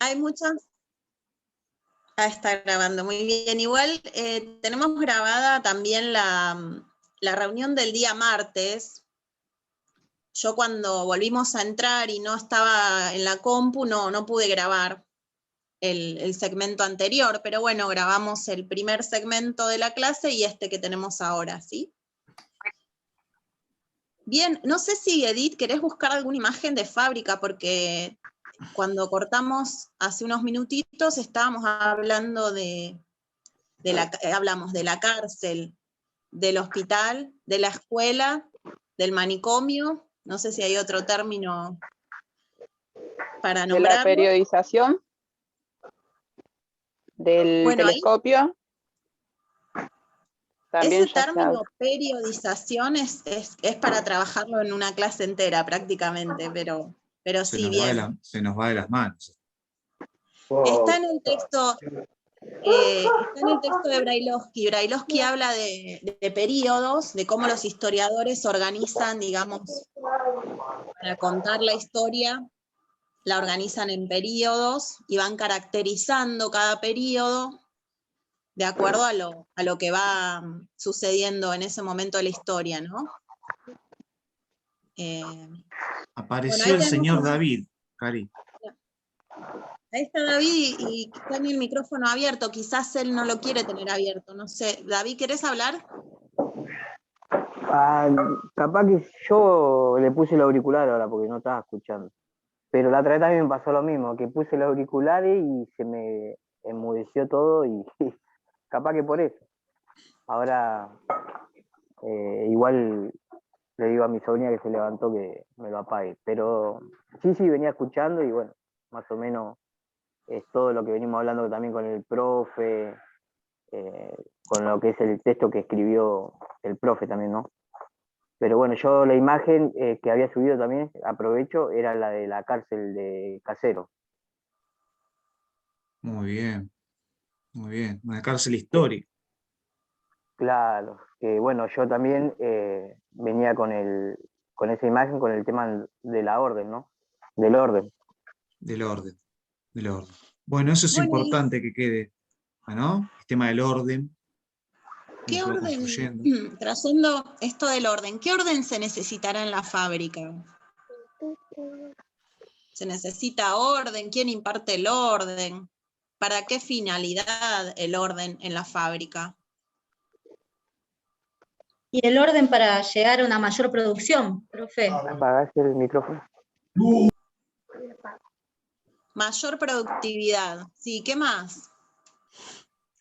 Hay muchas. Ah, está grabando, muy bien. Igual tenemos grabada también la reunión del día martes. Yo cuando volvimos a entrar y no estaba en la compu, no pude grabar el segmento anterior, pero bueno, grabamos el primer segmento de la clase y este que tenemos ahora, ¿sí? Bien, no sé si, Edith, querés buscar alguna imagen de fábrica, porque cuando cortamos hace unos minutitos estábamos hablando hablamos de la cárcel, del hospital, de la escuela, del manicomio, no sé si hay otro término para De la nombrarlo. periodización, del telescopio. También ese término periodización es para trabajarlo en una clase entera prácticamente, pero sí, bien. Se nos va de las manos. Está en el texto. Está en el texto de Brailovsky. Brailovsky habla de períodos, de cómo los historiadores organizan, digamos, para contar la historia, la organizan en períodos y van caracterizando cada período de acuerdo a lo que va sucediendo en ese momento de la historia, ¿no? Apareció el señor David, Cari. Ahí está David y tiene el micrófono abierto, quizás él no lo quiere tener abierto, no sé. David, ¿querés hablar? Capaz que yo le puse el auricular ahora porque no estaba escuchando. Pero la otra vez también me pasó lo mismo, que puse los auriculares y se me enmudeció todo y capaz que por eso. Ahora igual le digo a mi sobrina que se levantó que me lo apague. Pero sí, venía escuchando y bueno, más o menos es todo lo que venimos hablando también con el profe, con lo que es el texto que escribió el profe también, ¿no? Pero bueno, yo la imagen que había subido también, aprovecho, era la de la cárcel de Casero. Muy bien, una cárcel histórica. Claro, que bueno, yo también venía con esa imagen, con el tema de la orden, ¿no? Del orden. Del orden. Bueno, eso es importante que quede, ¿no? El tema del orden. ¿Qué orden, trayendo esto del orden, qué orden se necesitará en la fábrica? ¿Se necesita orden? ¿Quién imparte el orden? ¿Para qué finalidad el orden en la fábrica? Y el orden para llegar a una mayor producción, profe. ¿Apagaste el micrófono? Mayor productividad. Sí, ¿qué más?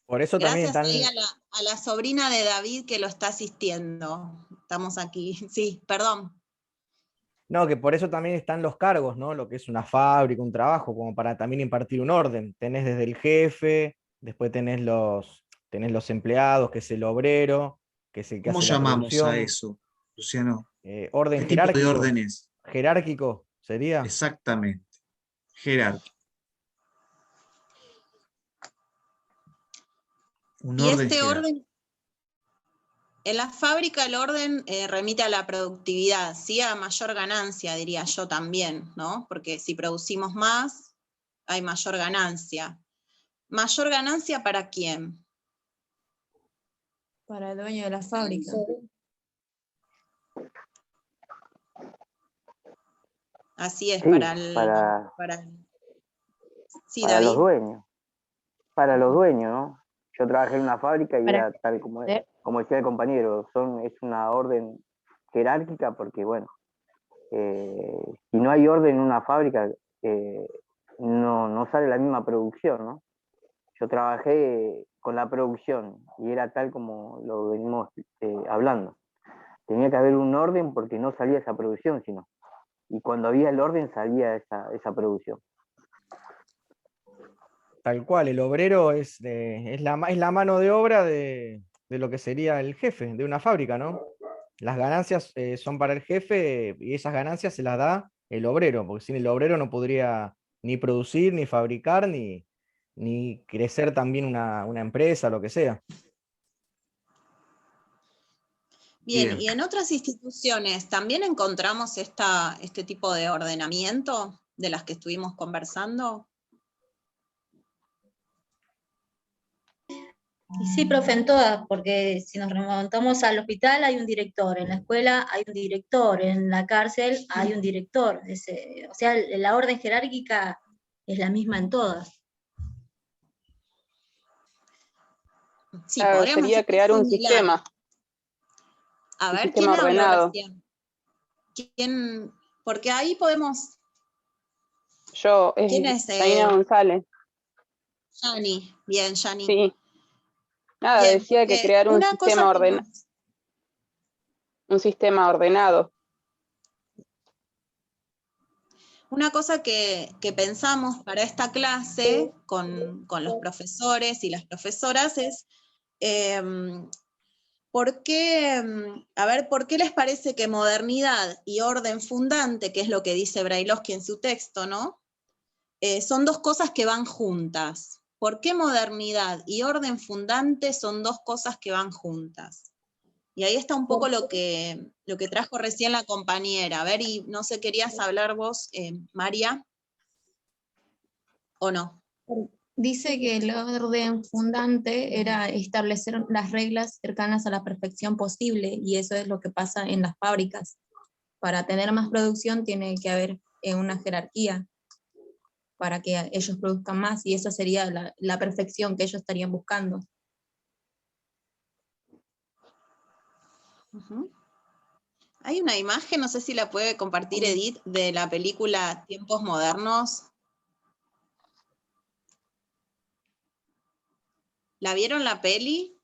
Por eso Gracias también ahí a la sobrina de David que lo está asistiendo. Estamos aquí. Sí, perdón. No, que por eso también están los cargos, ¿no? Lo que es una fábrica, un trabajo, como para también impartir un orden. Tenés desde el jefe, después tenés los empleados, que es el obrero, que es el que ¿Cómo hace la llamamos a producción. eso, Luciano? Orden ¿Qué tipo jerárquico. de orden es? Jerárquico, ¿sería? Exactamente. Jerárquico. Un Y orden este jerárquico. orden, en la fábrica el orden remite a la productividad, ¿sí? A mayor ganancia, diría yo también, ¿no? Porque si producimos más, hay mayor ganancia. ¿Mayor ganancia para quién? Para el dueño de la fábrica. Así es, Sí, Sí, para David. los dueños. Para los dueños, ¿no? Yo trabajé en una fábrica y era tal como decía el compañero, es una orden jerárquica porque, bueno, si no hay orden en una fábrica, no sale la misma producción, ¿no? Yo trabajé con la producción y era tal como lo venimos hablando. Tenía que haber un orden porque no salía esa producción, sino. Y cuando había el orden salía esa producción. Tal cual, el obrero es la mano de obra de lo que sería el jefe de una fábrica, ¿no? Las ganancias son para el jefe y esas ganancias se las da el obrero, porque sin el obrero no podría ni producir, ni fabricar, ni crecer también una empresa, lo que sea. Bien, ¿y en otras instituciones también encontramos este tipo de ordenamiento de las que estuvimos conversando? Y sí, profe, en todas, porque si nos remontamos al hospital hay un director, en la escuela hay un director, en la cárcel hay un director. O sea, la orden jerárquica es la misma en todas. Sí, Claro, podríamos sería decir que es crear un similar. sistema, A un ver, sistema ¿quién habló ordenado. recién? ¿Quién? Porque ahí podemos... Yo, ¿Quién es? Janina González. Yani. Bien, Yani. Sí, nada, Bien, decía que porque crear una cosa que nos... un sistema ordenado. Una cosa que pensamos para esta clase con los profesores y las profesoras es, ¿por qué les parece que modernidad y orden fundante, que es lo que dice Brailovsky en su texto, ¿no? Son dos cosas que van juntas. ¿Por qué modernidad y orden fundante son dos cosas que van juntas? Y ahí está un poco lo que trajo recién la compañera. A ver, y no sé, ¿querías hablar vos, María? ¿O no? Dice que el orden fundante era establecer las reglas cercanas a la perfección posible, y eso es lo que pasa en las fábricas. Para tener más producción tiene que haber una jerarquía para que ellos produzcan más, y eso sería la perfección que ellos estarían buscando. Hay una imagen, no sé si la puede compartir Edith, de la película Tiempos Modernos. ¿La vieron la peli?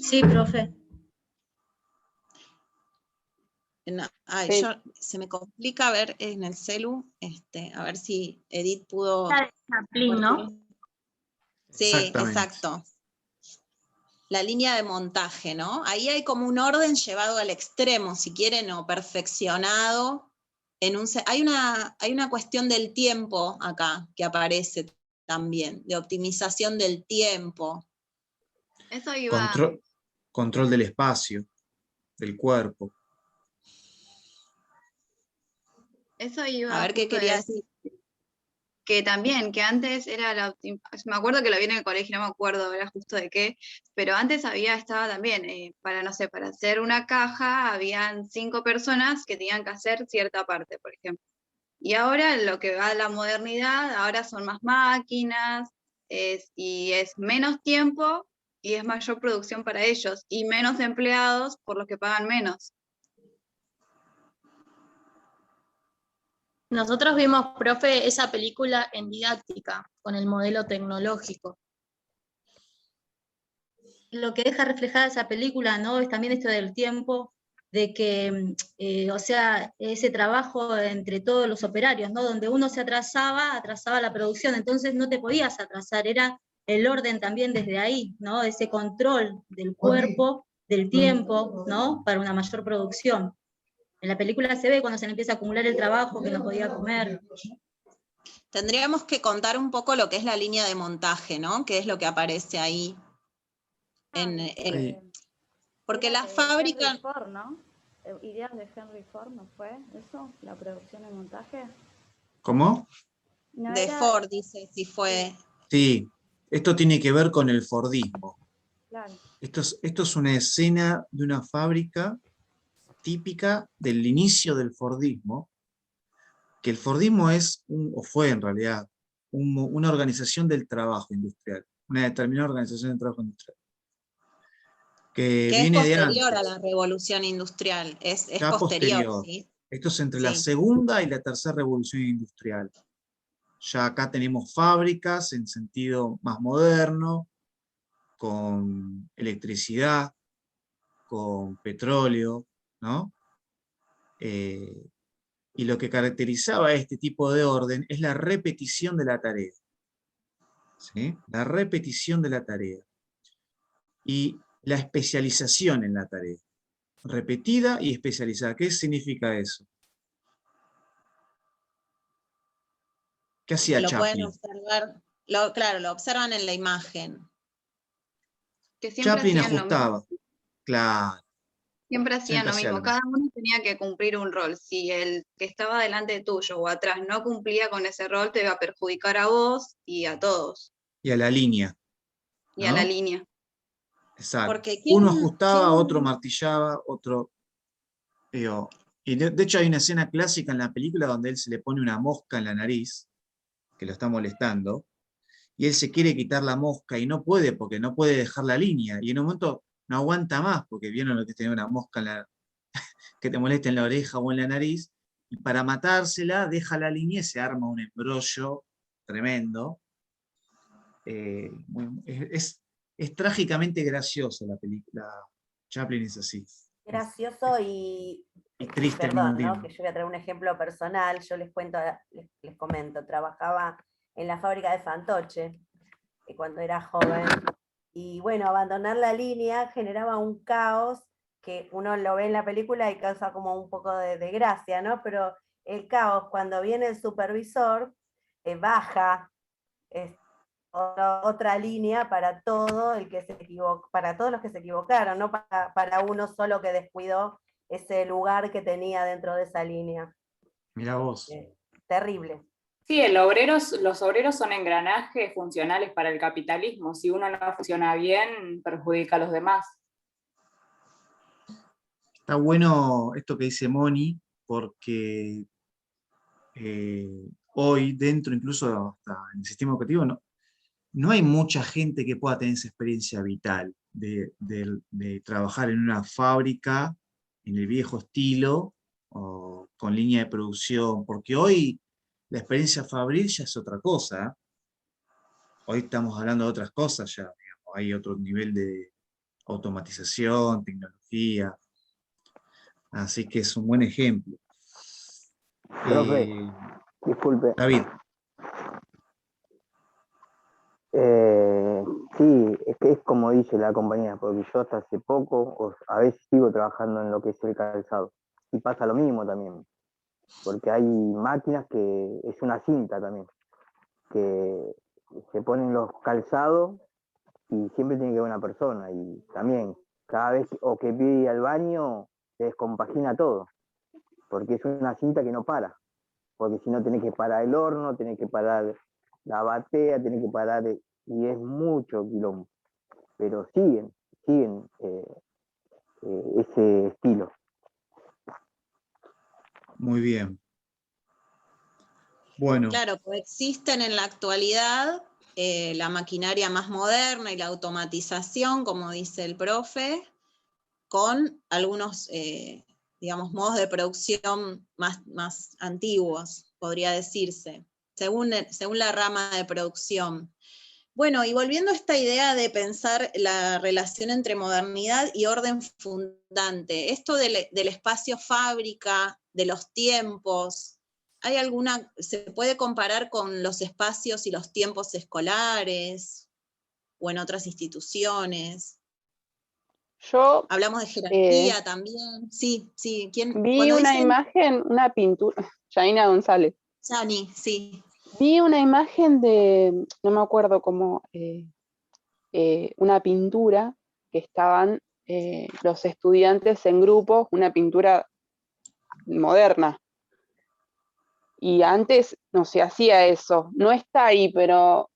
Sí, profe. No, Sí. se me complica ver en el celu, a ver si Edith pudo... ¿No? Sí, Exactamente. exacto. La línea de montaje, ¿no? Ahí hay como un orden llevado al extremo, si quieren, o perfeccionado. Hay una cuestión del tiempo acá que aparece también, de optimización del tiempo. Eso iba... Control del espacio, del cuerpo. Eso iba A ver qué quería decir. Que también, que antes era me acuerdo que lo vi en el colegio, no me acuerdo ahora justo de qué, pero antes estaba también, para, no sé, para hacer una caja, habían 5 personas que tenían que hacer cierta parte, por ejemplo. Y ahora lo que va a la modernidad, ahora son más máquinas, y es menos tiempo, y es mayor producción para ellos, y menos empleados por los que pagan menos. Nosotros vimos, profe, esa película en didáctica, con el modelo tecnológico. Lo que deja reflejada esa película, ¿no? Es también esto del tiempo, de que, o sea, ese trabajo entre todos los operarios, ¿no? Donde uno se atrasaba la producción, entonces no te podías atrasar, era el orden también desde ahí, ¿no? Ese control del cuerpo, del tiempo, ¿no? Para una mayor producción. En la película se ve cuando se le empieza a acumular el trabajo, que no podía comer. Tendríamos que contar un poco lo que es la línea de montaje, ¿no? ¿Qué es lo que aparece ahí? Porque la fábrica... Henry Ford, ¿no? Ideas de Henry Ford, ¿no fue eso? La producción y montaje. ¿Cómo? No de era... Ford, dice, si fue... Sí, esto tiene que ver con el Fordismo. Claro. Esto es una escena de una fábrica típica del inicio del Fordismo, que el Fordismo o fue en realidad, una organización del trabajo industrial, una determinada organización del trabajo industrial. Que es viene de posterior antes, a la revolución industrial, es ya posterior, ¿sí? Esto es entre la Sí. segunda y la tercera revolución industrial. Ya acá tenemos fábricas en sentido más moderno, con electricidad, con petróleo, ¿no? Y lo que caracterizaba este tipo de orden es la repetición de la tarea. ¿Sí? La repetición de la tarea. Y la especialización en la tarea. Repetida y especializada. ¿Qué significa eso? ¿Qué hacía Lo pueden Chaplin? observar, claro, lo observan en la imagen. Que siempre Chaplin hacían lo mismo. ajustaba. Claro. Siempre hacían Siempre lo hacía mismo, lo cada uno tenía que cumplir un rol. Si el que estaba delante tuyo o atrás no cumplía con ese rol, te iba a perjudicar a vos y a todos, Y a la línea, y a la ¿no? línea. Exacto. Porque Uno ajustaba, otro martillaba, otro... digo, y de hecho hay una escena clásica en la película donde él se le pone una mosca en la nariz, que lo está molestando, y él se quiere quitar la mosca y no puede porque no puede dejar la línea, y en un momento no aguanta más porque vieron lo que es tener una mosca que te molesta en la oreja o en la nariz, y para matársela deja la línea y se arma un embrollo tremendo. Es trágicamente gracioso la película. Chaplin es así. Gracioso y triste al mismo perdón, ¿no? tiempo. Que yo voy a traer un ejemplo personal, yo les cuento, les comento, trabajaba en la fábrica de Fantoche cuando era joven, y bueno, abandonar la línea generaba un caos que uno lo ve en la película y causa como un poco de gracia, ¿no? Pero el caos, cuando viene el supervisor, baja otra línea para todo el que se equivocó, para todos los que se equivocaron, no para uno solo que descuidó ese lugar que tenía dentro de esa línea. Mirá vos. Terrible. Sí, los obreros son engranajes funcionales para el capitalismo. Si uno no funciona bien, perjudica a los demás. Está bueno esto que dice Moni, porque hoy, dentro incluso hasta en el sistema educativo, no hay mucha gente que pueda tener esa experiencia vital de trabajar en una fábrica, en el viejo estilo, o con línea de producción, porque hoy la experiencia fabril ya es otra cosa. Hoy estamos hablando de otras cosas ya, digamos, hay otro nivel de automatización, tecnología, así que es un buen ejemplo. Profe, disculpe. David. Sí, es que es como dice la compañía, porque yo hasta hace poco, a veces sigo trabajando en lo que es el calzado, y pasa lo mismo también, porque hay máquinas que es una cinta también, que se ponen los calzados y siempre tiene que haber una persona, y también cada vez o que pide ir al baño se descompagina todo, porque es una cinta que no para, porque si no tenés que parar el horno, tenés que parar la batea, tenés que parar, y es mucho quilombo, pero siguen ese estilo. Muy bien. Bueno. Claro, coexisten en la actualidad la maquinaria más moderna y la automatización, como dice el profe, con algunos, digamos, modos de producción más antiguos, podría decirse, según la rama de producción. Bueno, y volviendo a esta idea de pensar la relación entre modernidad y orden fundante, esto del espacio fábrica, de los tiempos, ¿se puede comparar con los espacios y los tiempos escolares o en otras instituciones? Hablamos de jerarquía también. Sí. Vi una imagen, una pintura, Janina González. Yani, sí. Vi una imagen de, no me acuerdo cómo, una pintura que estaban los estudiantes en grupos, una pintura moderna. Y antes no se hacía eso. No está ahí, pero...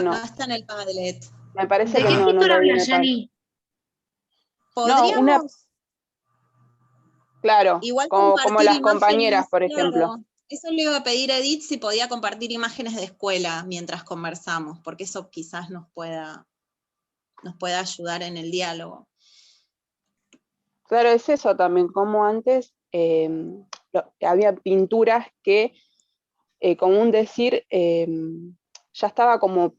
no está en el Padlet. Me parece ¿De que qué no pintura lo vi en hablas, el Padlet. Yani? ¿Podríamos? Claro, Igual como las compañeras, por claro, ejemplo. eso le iba a pedir a Edith si podía compartir imágenes de escuela mientras conversamos, porque eso quizás nos pueda ayudar en el diálogo. Claro, es eso también, como antes había pinturas que, como un decir, ya estaba como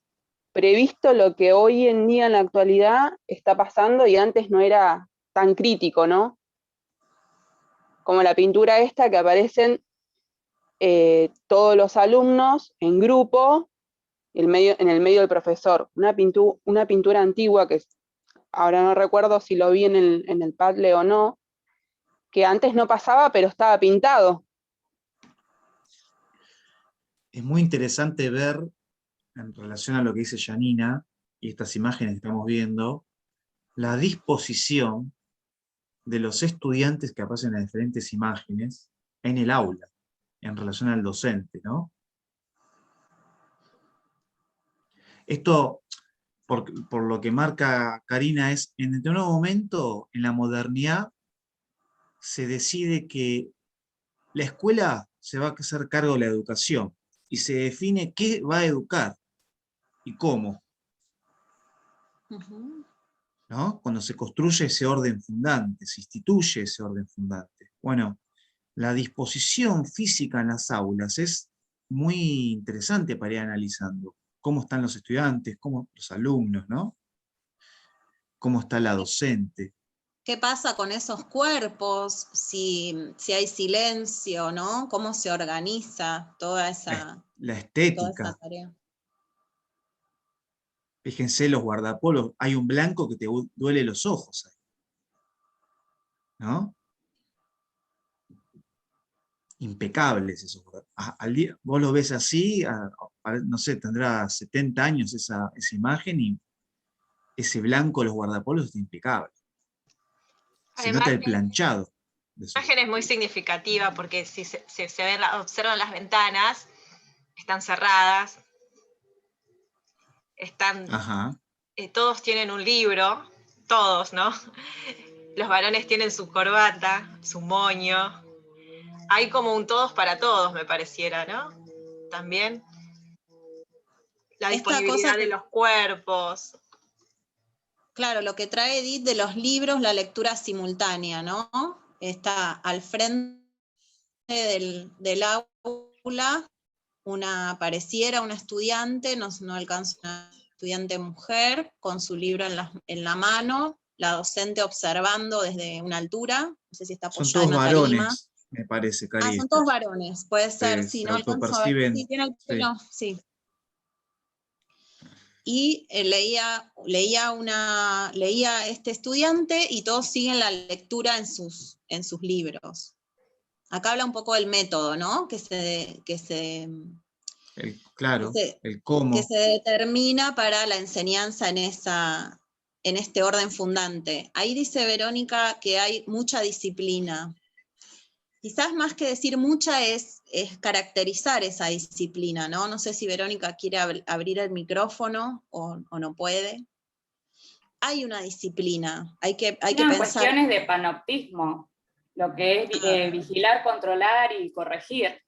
previsto lo que hoy en día en la actualidad está pasando y antes no era tan crítico, ¿no? Como la pintura esta que aparecen todos los alumnos en grupo en el medio del profesor. Una pintura antigua que ahora no recuerdo si lo vi en el Padlet o no, que antes no pasaba, pero estaba pintado. Es muy interesante ver, en relación a lo que dice Janina, y estas imágenes que estamos viendo, la disposición de los estudiantes que aparecen en las diferentes imágenes en el aula, en relación al docente, ¿no? Esto, por lo que marca Karina, es en determinado momento, en la modernidad, se decide que la escuela se va a hacer cargo de la educación y se define qué va a educar y cómo, ¿no? Cuando se construye ese orden fundante, se instituye ese orden fundante. Bueno, la disposición física en las aulas es muy interesante para ir analizando. Cómo están los estudiantes, cómo los alumnos, ¿no? Cómo está la docente. ¿Qué pasa con esos cuerpos? Si hay silencio, ¿no? ¿Cómo se organiza toda esa, la estética. toda esa tarea? Fíjense los guardapolos, hay un blanco que te duele los ojos ahí, ¿no? Impecables esos guardapolos. Vos lo ves así, no sé, tendrá 70 años esa imagen y ese blanco, los guardapolos, está impecable. Se Además, nota el planchado. La imagen es muy significativa porque si se observan las ventanas, están cerradas, todos tienen un libro, todos, ¿no? Los varones tienen su corbata, su moño. Hay como un todos para todos, me pareciera, ¿no? También la disponibilidad de los cuerpos. Claro, lo que trae Edith de los libros, la lectura simultánea, ¿no? Está al frente del aula pareciera una estudiante, no alcanza una estudiante mujer, con su libro en la mano, la docente observando desde una altura, no sé si está apoyada en una tarima. Son todos varones, me parece, Karina. Son todos varones, puede ser, sí, no alcanzo a ver. Sí, tiene el pelo, sí. Y leía este estudiante y todos siguen la lectura en sus libros. Acá habla un poco del método, ¿no? El cómo. Que se determina para la enseñanza en este orden fundante. Ahí dice Verónica que hay mucha disciplina. Quizás más que decir mucha es caracterizar esa disciplina, ¿no? No sé si Verónica quiere abrir el micrófono o no puede. Hay una disciplina, hay que pensar. Cuestiones de panoptismo, lo que es vigilar, controlar y corregir.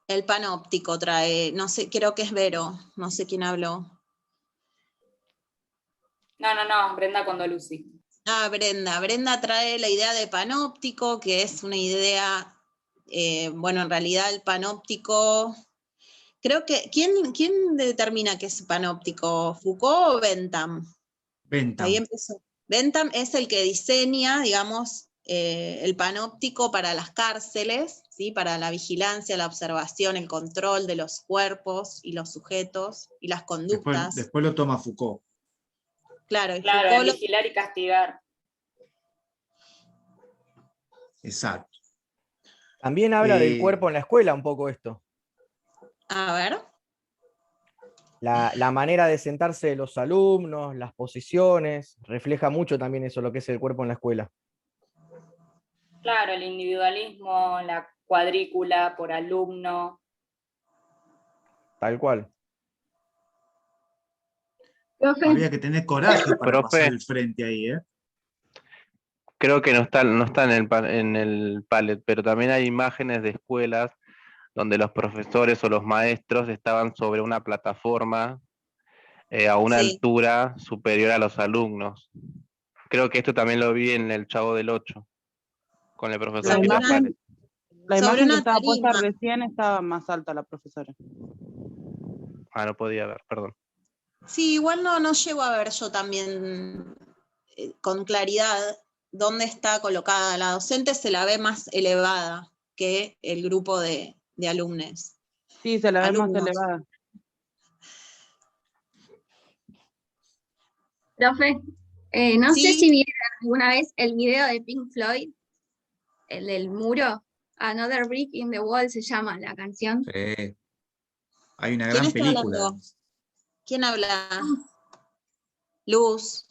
El panóptico trae, no sé, creo que es Vero, no sé quién habló. No, Brenda Condolucci. Brenda trae la idea de panóptico, que es una idea, en realidad el panóptico, creo que, ¿quién determina qué es panóptico? ¿Foucault o Bentham? Ahí empezó. Bentham es el que diseña, digamos, el panóptico para las cárceles, ¿sí? Para la vigilancia, la observación, el control de los cuerpos y los sujetos y las conductas. Después lo toma Foucault. Claro, vigilar y castigar. Exacto. También habla del cuerpo en la escuela un poco esto. A ver. La manera de sentarse de los alumnos, las posiciones, refleja mucho también eso, lo que es el cuerpo en la escuela. Claro, el individualismo, la cuadrícula por alumno. Tal cual. Había que tener coraje para pasar el frente ahí, ¿eh? Creo que no está en el palette, pero también hay imágenes de escuelas donde los profesores o los maestros estaban sobre una plataforma a una altura superior a los alumnos. Creo que esto también lo vi en el Chavo del Ocho, con el profesor. La imagen que estaba puesta recién estaba más alta la profesora. No podía ver, perdón. Sí, igual no llego a ver yo también con claridad dónde está colocada. La docente se la ve más elevada que el grupo de alumnos. Sí, se la ve más elevada. Profe, no sé si vieron alguna vez el video de Pink Floyd, el del muro, Another Brick in the Wall se llama la canción. Sí. Hay una gran película. ¿Quién habla? Luz.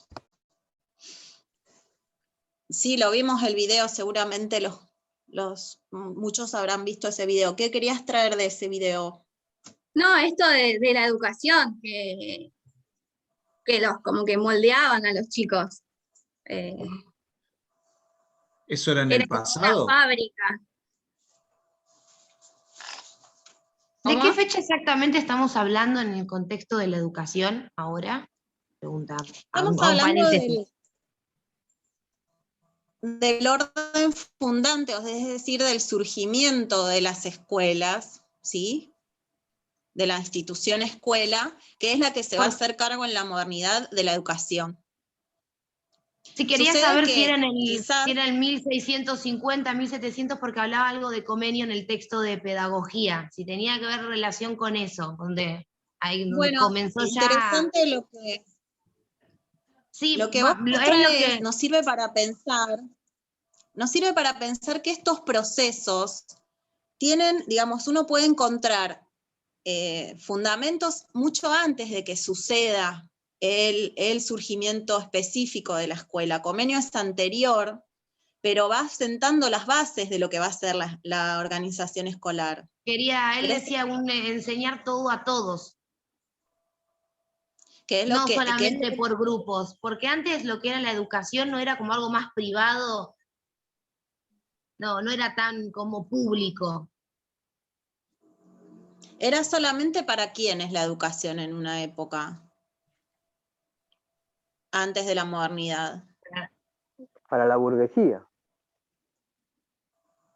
Sí, lo vimos el video, seguramente muchos habrán visto ese video. ¿Qué querías traer de ese video? No, esto de la educación, que los como que moldeaban a los chicos. ¿Eso era en Era el como pasado? una fábrica. ¿De ¿Cómo? qué fecha exactamente estamos hablando en el contexto de la educación ahora? Pregunta. Estamos hablando del orden fundante, es decir, del surgimiento de las escuelas, ¿sí? De la institución escuela, que es la que se va a hacer cargo en la modernidad de la educación. Si quería saber si era el 1650, 1700, porque hablaba algo de convenio en el texto de pedagogía, si tenía que ver relación con eso, donde comenzó interesante ya... lo que... Sí, lo que vos traes nos sirve para pensar que estos procesos tienen, digamos, uno puede encontrar fundamentos mucho antes de que suceda el surgimiento específico de la escuela. Comenio es anterior, pero va sentando las bases de lo que va a ser la organización escolar. Él decía enseñar todo a todos. No solamente por grupos, porque antes lo que era la educación no era como algo más privado, no era tan como público. ¿Era solamente para quiénes la educación en una época? Antes de la modernidad. Para la burguesía.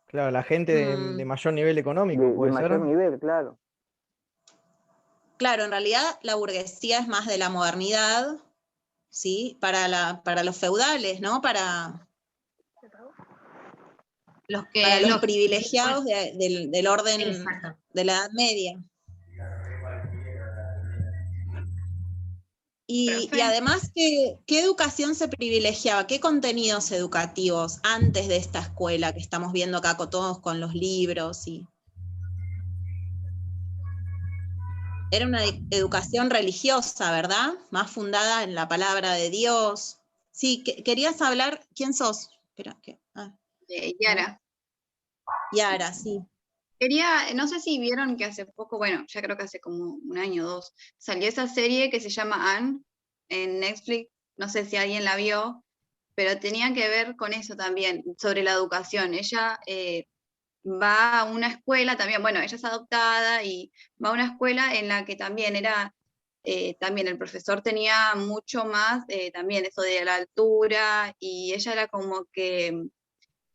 Claro, la gente de mayor nivel económico, de mayor nivel, claro. Claro, en realidad la burguesía es más de la modernidad, ¿sí? Para los feudales, ¿no? Para los privilegiados del orden de la Edad Media. Y además, ¿qué educación se privilegiaba? ¿Qué contenidos educativos antes de esta escuela que estamos viendo acá todos con los libros? Era una educación religiosa, ¿verdad? Más fundada en la palabra de Dios. Sí, querías hablar, ¿quién sos? Espera, Yara. Yara, sí. No sé si vieron que hace poco, bueno, ya creo que hace como un año o dos, salió esa serie que se llama Anne en Netflix, no sé si alguien la vio, pero tenía que ver con eso también, sobre la educación. Ella va a una escuela también, bueno, ella es adoptada y va a una escuela en la que también también el profesor tenía mucho más, también eso de la altura, y ella era como que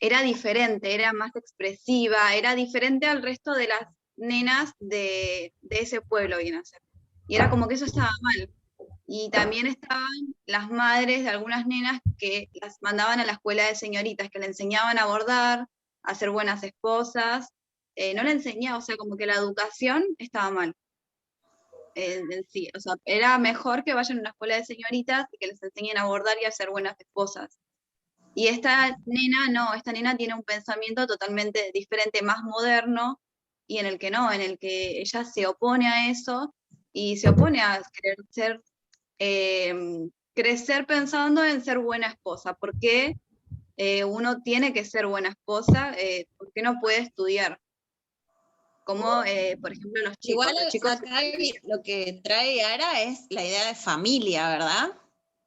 era diferente, era más expresiva, era diferente al resto de las nenas de ese pueblo, viene a ser. Y era como que eso estaba mal. Y también estaban las madres de algunas nenas que las mandaban a la escuela de señoritas, que le enseñaban a bordar, a ser buenas esposas. No le enseñaba, o sea, como que la educación estaba mal. En sí, o sea, era mejor que vayan a una escuela de señoritas y que les enseñen a bordar y a ser buenas esposas. Y esta nena no, esta nena tiene un pensamiento totalmente diferente, más moderno, y en el que ella se opone a eso, y se opone a querer crecer pensando en ser buena esposa. ¿Por qué uno tiene que ser buena esposa? ¿Por qué no puede estudiar? Como, por ejemplo, los chicos. Igual los chicos acá lo que trae Ara es la idea de familia, ¿verdad?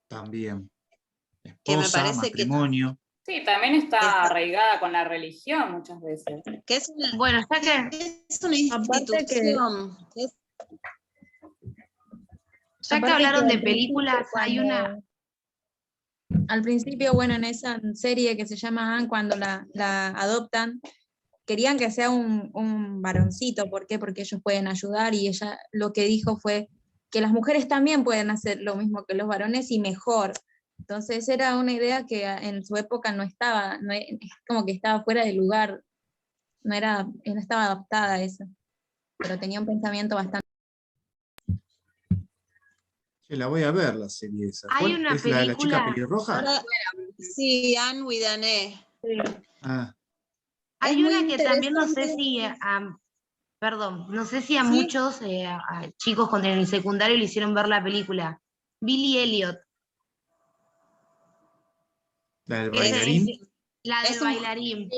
También. Que me Esposa, parece matrimonio. Sí, también está arraigada con la religión muchas veces. Que es una, bueno, está que es una institución. Ya que hablaron de películas, hay una... Al principio, bueno, en esa serie que se llama Anne, cuando la adoptan, querían que sea un varoncito. ¿Por qué? Porque ellos pueden ayudar, y ella lo que dijo fue que las mujeres también pueden hacer lo mismo que los varones y mejor. Entonces era una idea que en su época no estaba, como que estaba fuera de lugar, no estaba adaptada a eso, pero tenía un pensamiento bastante... La voy a ver, la serie esa. Hay una ¿Es la de la chica película... pelirroja? Sí, Anne with an E. Ah. Hay Es una muy que también no sé interesante. si... no sé si a muchos a chicos con el secundario le hicieron ver la película. Billy Elliot. ¿La del bailarín? La del bailarín.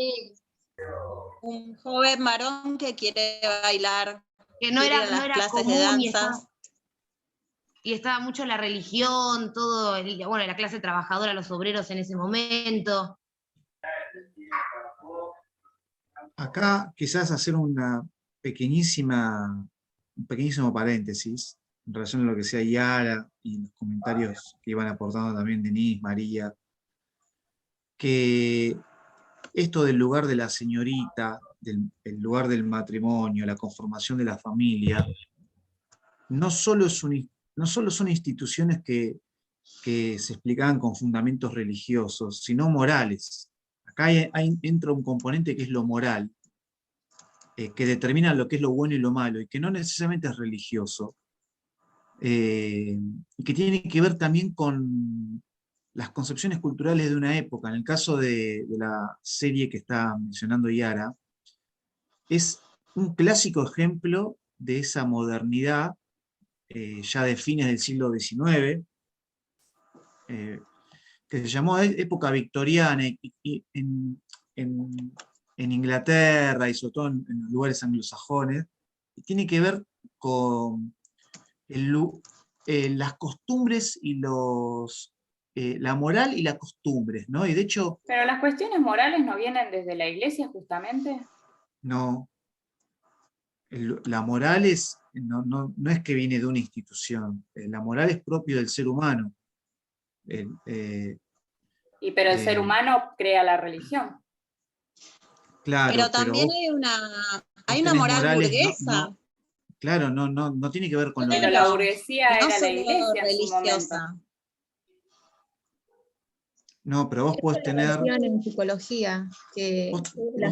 Un joven varón que quiere bailar, que no quiere era, ir a las no era clases común de danzas. y estaba mucho la religión, todo, bueno, la clase trabajadora, los obreros en ese momento. Acá quizás hacer un pequeñísimo paréntesis en relación a lo que decía Yara y los comentarios que iban aportando también Denise, María, que esto del lugar de la señorita, el lugar del matrimonio, la conformación de la familia, no solo son instituciones que se explicaban con fundamentos religiosos, sino morales. Acá entra un componente que es lo moral, que determina lo que es lo bueno y lo malo, y que no necesariamente es religioso, y que tiene que ver también con las concepciones culturales de una época. En el caso de la serie que está mencionando Yara, es un clásico ejemplo de esa modernidad ya de fines del siglo XIX, que se llamó época victoriana, y en Inglaterra y sobre todo en los lugares anglosajones, y tiene que ver con las costumbres y la moral y las costumbres, ¿no? Y de hecho... Pero las cuestiones morales no vienen desde la iglesia, justamente. No. La moral no es que viene de una institución, la moral es propio del ser humano. Pero el ser humano crea la religión. Claro, pero también hay una moral burguesa. Claro, no tiene que ver con pero la burguesía era la iglesia religiosa. No, pero vos podés tener... En psicología, que vos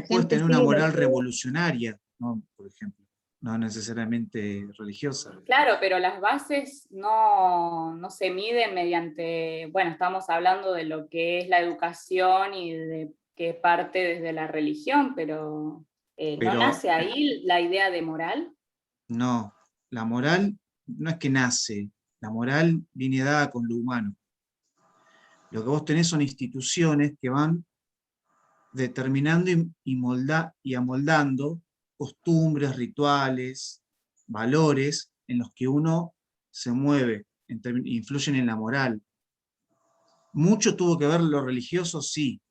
podés tener una moral revolucionaria, ¿no? Por ejemplo, no necesariamente religiosa. Claro, pero las bases no se miden mediante, bueno, estamos hablando de lo que es la educación y de que parte desde la religión, pero ¿no nace ahí la idea de moral? No, la moral no es que nace, la moral viene dada con lo humano. Lo que vos tenés son instituciones que van determinando y amoldando costumbres, rituales, valores en los que uno se mueve, influyen en la moral. Mucho tuvo que ver lo religioso, sí,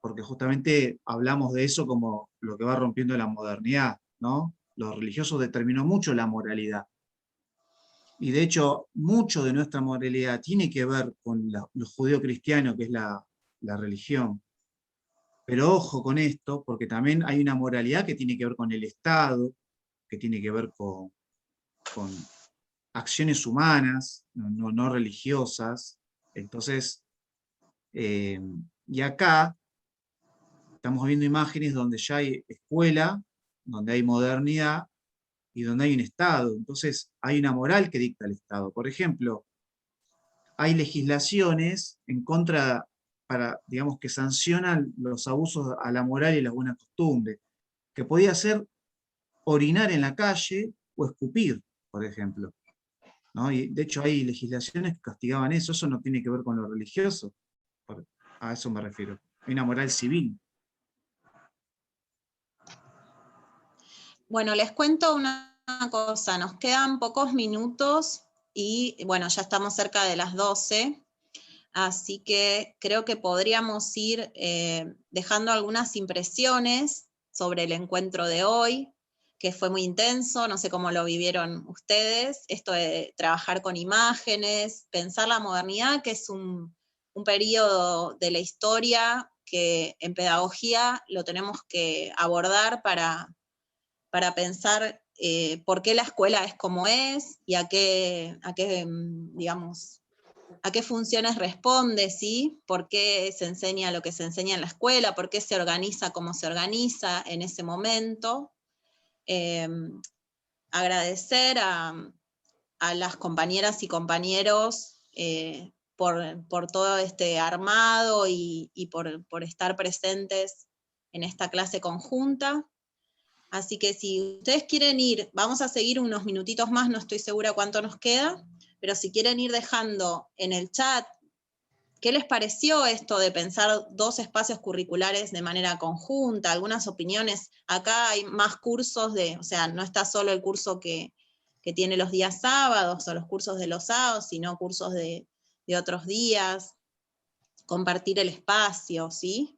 porque justamente hablamos de eso como lo que va rompiendo la modernidad, ¿no? Lo religioso determinó mucho la moralidad. Y de hecho, mucho de nuestra moralidad tiene que ver con lo judeo-cristiano, que es la religión. Pero ojo con esto, porque también hay una moralidad que tiene que ver con el Estado, que tiene que ver con acciones humanas, no religiosas. Entonces, y acá estamos viendo imágenes donde ya hay escuela, donde hay modernidad, y donde hay un Estado. Entonces hay una moral que dicta el Estado. Por ejemplo, hay legislaciones en contra, digamos, que sancionan los abusos a la moral y las buenas costumbres, que podía ser orinar en la calle o escupir, por ejemplo, ¿no? Y de hecho hay legislaciones que castigaban eso no tiene que ver con lo religioso, a eso me refiero. Hay una moral civil. Bueno, les cuento una cosa, nos quedan pocos minutos y bueno, ya estamos cerca de las 12, así que creo que podríamos ir dejando algunas impresiones sobre el encuentro de hoy, que fue muy intenso, no sé cómo lo vivieron ustedes, esto de trabajar con imágenes, pensar la modernidad, que es un periodo de la historia que en pedagogía lo tenemos que abordar para pensar por qué la escuela es como es y a qué funciones responde, ¿sí? ¿Por qué se enseña lo que se enseña en la escuela? ¿Por qué se organiza como se organiza en ese momento? Agradecer a las compañeras y compañeros por todo este armado y por estar presentes en esta clase conjunta. Así que si ustedes quieren ir, vamos a seguir unos minutitos más, no estoy segura cuánto nos queda, pero si quieren ir dejando en el chat ¿Qué les pareció esto de pensar 2 espacios curriculares de manera conjunta? Algunas opiniones. Acá hay más cursos o sea, no está solo el curso que tiene los días sábados o los cursos de los sábados, sino cursos de otros días, compartir el espacio, ¿sí?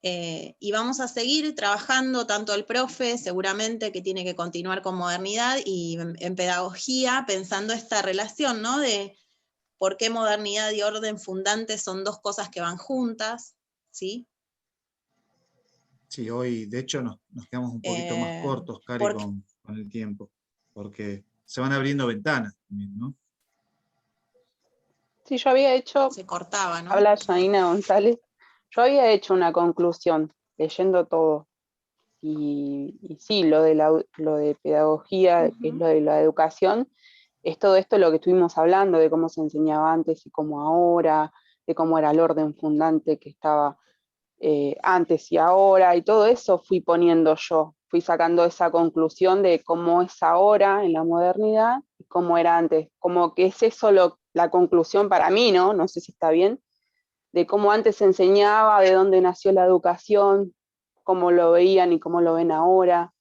Y vamos a seguir trabajando, tanto el profe seguramente que tiene que continuar con modernidad, y en pedagogía, pensando esta relación, ¿no? De por qué modernidad y orden fundante son 2 cosas que van juntas, ¿sí? Sí, hoy de hecho nos quedamos un poquito más cortos, Cari, con el tiempo, porque se van abriendo ventanas también, ¿no? Sí, yo había hecho... Se cortaba, ¿no? Habla Janina González. Yo había hecho una conclusión, leyendo todo. Y sí, lo de pedagogía, que es lo de la educación, es todo esto lo que estuvimos hablando, de cómo se enseñaba antes y cómo ahora, de cómo era el orden fundante que estaba antes y ahora, y todo eso fui poniendo yo, fui sacando esa conclusión de cómo es ahora en la modernidad y cómo era antes, como que es eso la conclusión para mí, ¿no? No sé si está bien, de cómo antes se enseñaba, de dónde nació la educación, cómo lo veían y cómo lo ven ahora,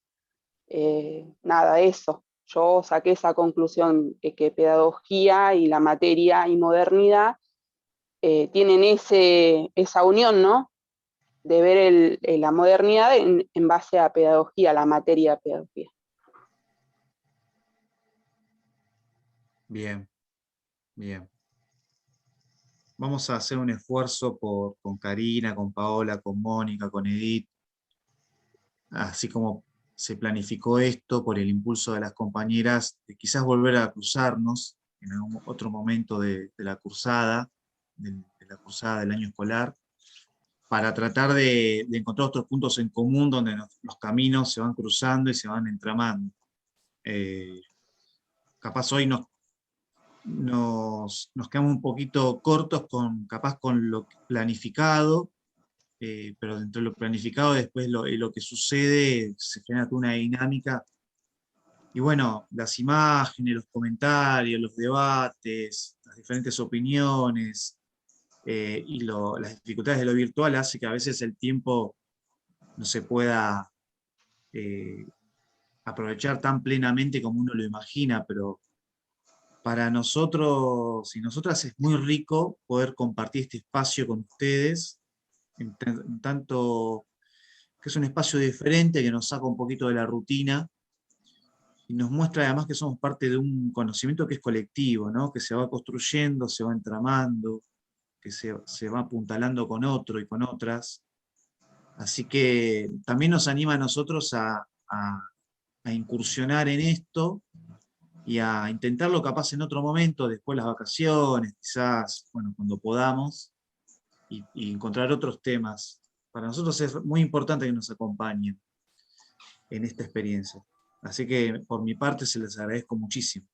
nada de eso. Yo saqué esa conclusión de que pedagogía y la materia y modernidad tienen esa unión, ¿no? De ver la modernidad en base a pedagogía, la materia de pedagogía. Bien, bien. Vamos a hacer un esfuerzo con Karina, con Paola, con Mónica, con Edith, así como se planificó esto por el impulso de las compañeras, de quizás volver a cruzarnos en algún otro momento de la cursada, de la cursada del año escolar, para tratar de encontrar otros puntos en común donde los caminos se van cruzando y se van entramando. Capaz hoy nos quedamos un poquito cortos capaz con lo planificado, pero dentro de lo planificado después lo que sucede se genera toda una dinámica. Y bueno, las imágenes, los comentarios, los debates, las diferentes opiniones, y las dificultades de lo virtual hace que a veces el tiempo no se pueda aprovechar tan plenamente como uno lo imagina, pero para nosotros y nosotras es muy rico poder compartir este espacio con ustedes, en tanto que es un espacio diferente que nos saca un poquito de la rutina y nos muestra además que somos parte de un conocimiento que es colectivo, ¿no? Que se va construyendo, se va entramando, que se va apuntalando con otro y con otras. Así que también nos anima a nosotros a incursionar en esto y a intentarlo capaz en otro momento, después de las vacaciones, quizás, bueno, cuando podamos, y encontrar otros temas. Para nosotros es muy importante que nos acompañen en esta experiencia. Así que por mi parte se les agradezco muchísimo.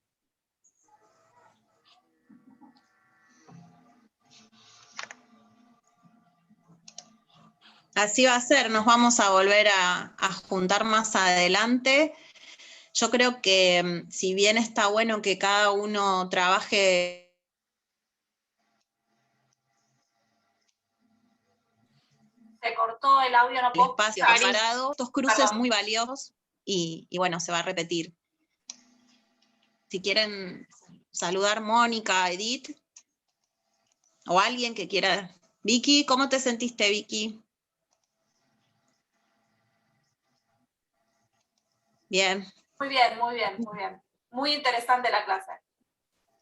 Así va a ser, nos vamos a volver a juntar más adelante. Yo creo que si bien está bueno que cada uno trabaje se cortó el audio, no puedo. espacio separado, estos cruces muy valiosos y bueno, se va a repetir. Si quieren saludar Mónica, Edith, o alguien que quiera. Vicky, ¿cómo te sentiste, Vicky? Bien. Muy bien, muy bien, muy bien. Muy interesante la clase.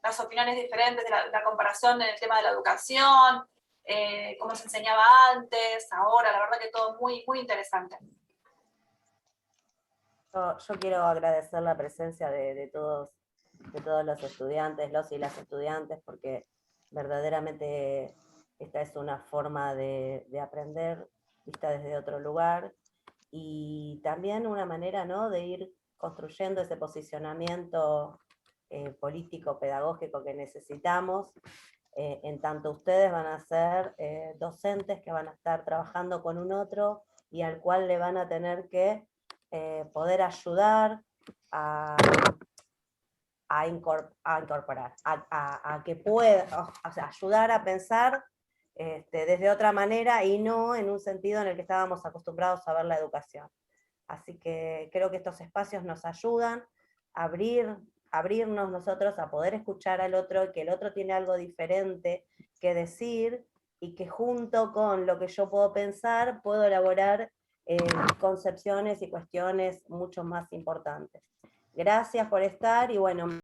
Las opiniones diferentes, la comparación en el tema de la educación, cómo se enseñaba antes, ahora, la verdad que todo muy, muy interesante. Yo quiero agradecer la presencia de todos los estudiantes, los y las estudiantes, porque verdaderamente esta es una forma de aprender vista desde otro lugar, y también una manera, ¿no?, de ir construyendo ese posicionamiento político, pedagógico que necesitamos, en tanto ustedes van a ser docentes que van a estar trabajando con un otro y al cual le van a tener que poder ayudar a incorporar, a que pueda, o sea, ayudar a pensar desde otra manera y no en un sentido en el que estábamos acostumbrados a ver la educación. Así que creo que estos espacios nos ayudan a abrirnos nosotros, a poder escuchar al otro, que el otro tiene algo diferente que decir, y que junto con lo que yo puedo pensar, puedo elaborar concepciones y cuestiones mucho más importantes. Gracias por estar, y bueno,